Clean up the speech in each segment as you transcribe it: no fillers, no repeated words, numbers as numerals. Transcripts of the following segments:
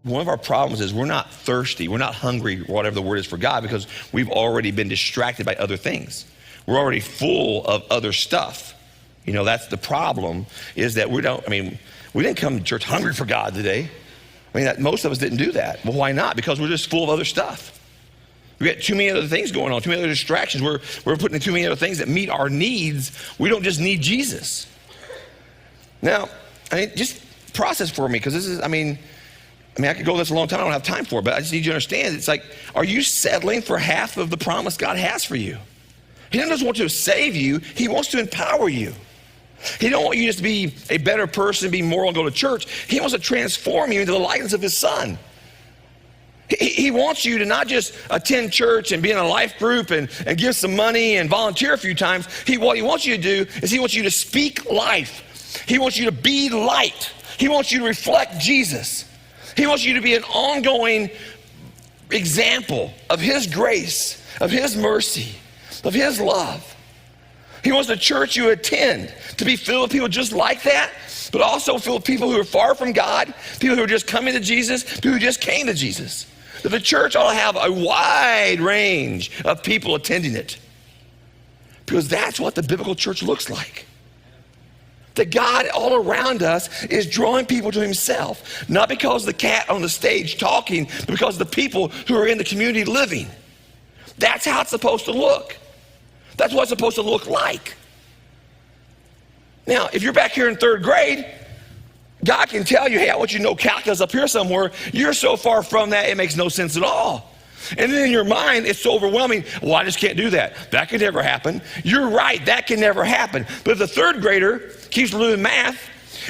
one of our problems is we're not thirsty, we're not hungry, whatever the word is, for God, because we've already been distracted by other things. We're already full of other stuff. You know, that's the problem, is that we didn't come to church hungry for God today. Most of us didn't do that. Well, why not? Because we're just full of other stuff. We got too many other things going on, too many other distractions. We're putting in too many other things that meet our needs. We don't just need Jesus. Now, just process for me, because this is, I could go this a long time. I don't have time for it, but I just need you to understand. It's like, are you settling for half of the promise God has for you? He doesn't just want to save you. He wants to empower you. He don't want you just to be a better person, be moral, and go to church. He wants to transform you into the likeness of his son. He wants you to not just attend church and be in a life group and give some money and volunteer a few times. What he wants you to do is he wants you to speak life. He wants you to be light. He wants you to reflect Jesus. He wants you to be an ongoing example of his grace, of his mercy, of his love. He wants the church you attend to be filled with people just like that, but also filled with people who are far from God, people who are just coming to Jesus, people who just came to Jesus. That the church ought to have a wide range of people attending it, because that's what the biblical church looks like. That God all around us is drawing people to himself, not because of the cat on the stage talking, but because of the people who are in the community living. That's how it's supposed to look. That's what it's supposed to look like. Now, if you're back here in third grade, God can tell you, hey, I want you to know calculus up here somewhere. You're so far from that, it makes no sense at all. And then in your mind, it's so overwhelming. Well, I just can't do that. That could never happen. You're right, that can never happen. But if the third grader keeps doing math,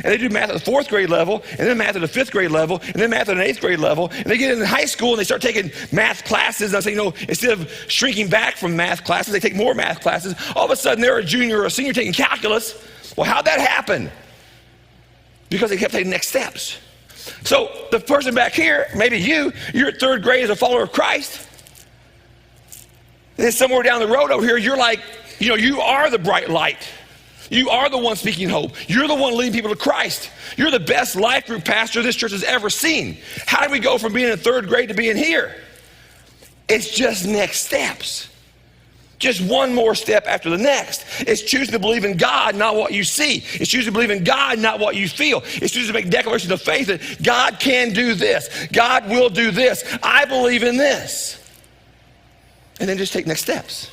and they do math at the fourth grade level, and then math at the fifth grade level, and then math at an eighth grade level, and they get into high school and they start taking math classes, and I say, instead of shrinking back from math classes, they take more math classes. All of a sudden, they're a junior or a senior taking calculus. Well, how'd that happen? Because they kept taking next steps. So the person back here, maybe you're at third grade as a follower of Christ. And then somewhere down the road over here, you're like, you are the bright light. You are the one speaking hope. You're the one leading people to Christ. You're the best life group pastor this church has ever seen. How do we go from being in third grade to being here? It's just next steps. Just one more step after the next. It's choosing to believe in God, not what you see. It's choosing to believe in God, not what you feel. It's choosing to make declarations of faith that God can do this. God will do this. I believe in this. And then just take next steps.